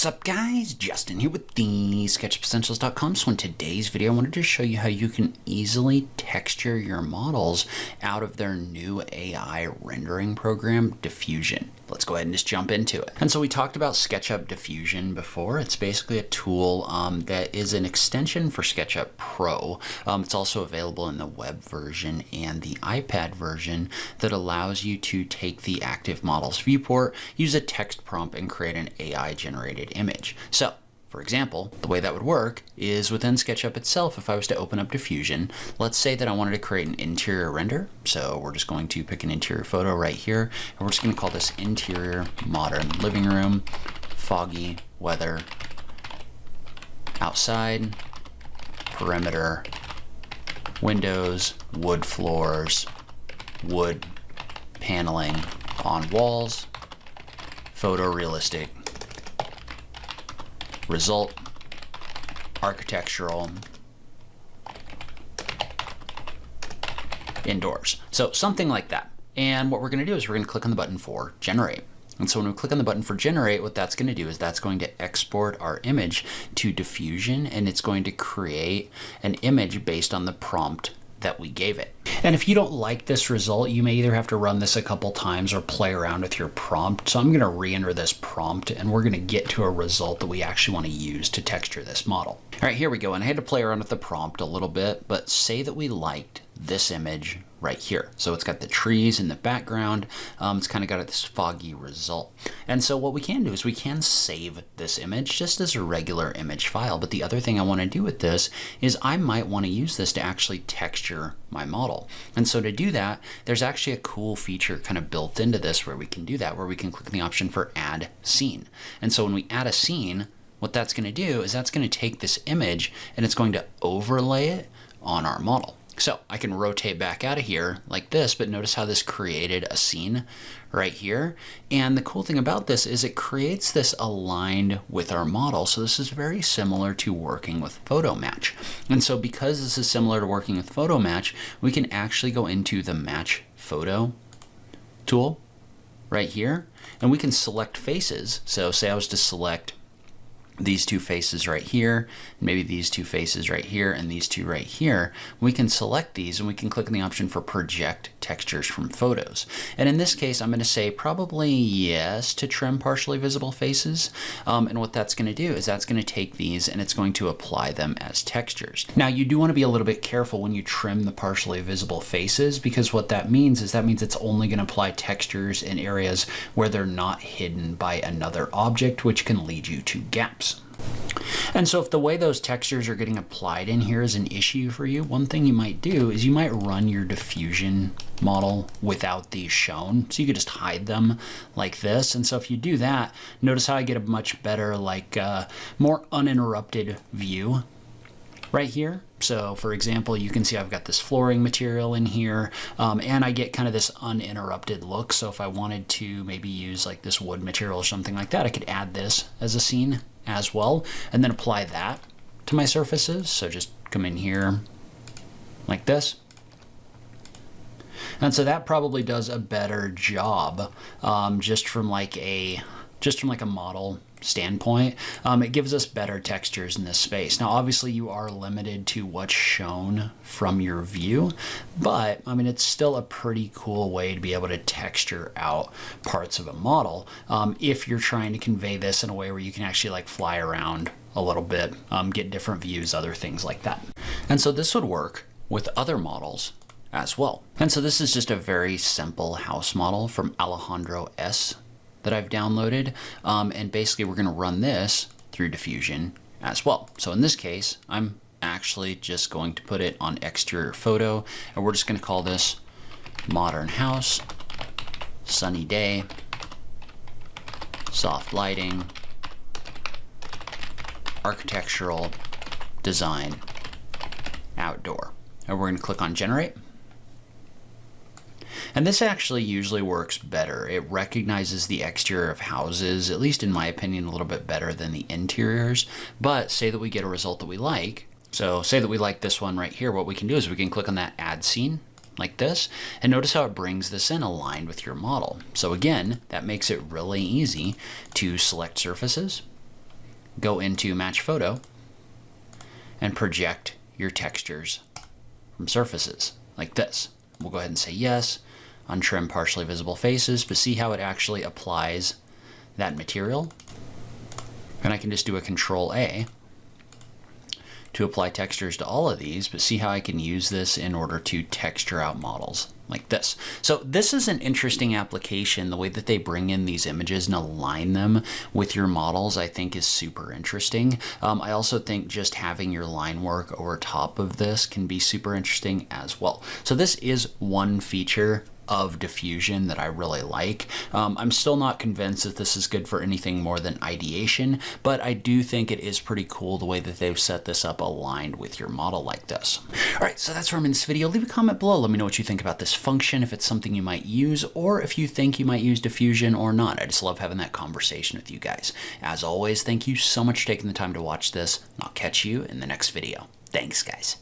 What's up guys, Justin here with TheSketchUpEssentials.com. So in today's video I wanted to show you how you can easily texture your models out of their new AI rendering program, Diffusion. Let's go ahead and just jump into it. And so we talked about SketchUp Diffusion before. It's basically a tool that is an extension for SketchUp Pro. It's also available in the web version and the iPad version that allows you to take the active models viewport, use a text prompt, and create an AI generated image. So for example, the way that would work is within SketchUp itself. If I was to open up Diffusion, let's say that I wanted to create an interior render. So we're just going to pick an interior photo right here, and we're just going to call this interior modern living room, foggy weather, outside, perimeter, windows, wood floors, wood paneling on walls, photorealistic, result, architectural, indoors. So something like that. And what we're going to do is we're going to click on the button for generate. And so when we click on the button for generate, what that's going to do is that's going to export our image to Diffusion, and it's going to create an image based on the prompt that we gave it. And if you don't like this result, you may either have to run this a couple times or play around with your prompt. So I'm going to re-enter this prompt and we're going to get to a result that we actually want to use to texture this model. All right, here we go. And I had to play around with the prompt a little bit, but say that we liked this image right here. So it's got the trees in the background. It's kind of got this foggy result. And so what we can do is we can save this image just as a regular image file. But the other thing I want to do with this is I might want to use this to actually texture my model. And so to do that, there's actually a cool feature kind of built into this where we can do that, where we can click the option for add scene. And so when we add a scene, what that's going to do is that's going to take this image and it's going to overlay it on our model. So I can rotate back out of here like this, but notice how this created a scene right here. And the cool thing about this is it creates this aligned with our model. So this is very similar to working with Photo Match. And so because this is similar to working with Photo Match, we can actually go into the Match Photo tool right here, and we can select faces. So say I was to select these two faces right here, maybe these two faces right here, and these two right here. We can select these and we can click on the option for project textures from photos. And in this case, I'm going to say probably yes to trim partially visible faces. And what that's going to do is that's going to take these and it's going to apply them as textures. Now you do want to be a little bit careful when you trim the partially visible faces, because what that means is it's only going to apply textures in areas where they're not hidden by another object, which can lead you to gaps. And so if the way those textures are getting applied in here is an issue for you, one thing you might do is you might run your diffusion model without these shown. So you could just hide them like this. And so if you do that, notice how I get a much better, more uninterrupted view right here. So for example, you can see I've got this flooring material in here, and I get kind of this uninterrupted look. So if I wanted to maybe use like this wood material or something like that, I could add this as a scene as well, and then apply that to my surfaces. So just come in here like this. And so that probably does a better job just from like a model standpoint. It gives us better textures in this space. Now obviously you are limited to what's shown from your view, but it's still a pretty cool way to be able to texture out parts of a model if you're trying to convey this in a way where you can actually like fly around a little bit, get different views, other things like that. And so this would work with other models as well. And so this is just a very simple house model from Alejandro S. that I've downloaded, and basically we're going to run this through Diffusion as well. So in this case, I'm actually just going to put it on exterior photo, and we're just going to call this modern house, sunny day, soft lighting, architectural design, outdoor. And we're going to click on generate. And this actually usually works better. It recognizes the exterior of houses, at least in my opinion, a little bit better than the interiors. But say that we get a result that we like. So say that we like this one right here. What we can do is we can click on that add scene like this, and notice how it brings this in aligned with your model. So again, that makes it really easy to select surfaces, go into Match Photo and project your textures from surfaces like this. We'll go ahead and say yes, untrim partially visible faces, but see how it actually applies that material? And I can just do a Control A to apply textures to all of these, but see how I can use this in order to texture out models like this. So this is an interesting application. The way that they bring in these images and align them with your models, I think is super interesting. I also think just having your line work over top of this can be super interesting as well. So this is one feature of Diffusion that I really like. I'm still not convinced that this is good for anything more than ideation, but I do think it is pretty cool the way that they've set this up aligned with your model like this. All right, so that's where I'm in this video. Leave a comment below. Let me know what you think about this function, if it's something you might use, or if you think you might use Diffusion or not. I just love having that conversation with you guys. As always, thank you so much for taking the time to watch this, and I'll catch you in the next video. Thanks, guys.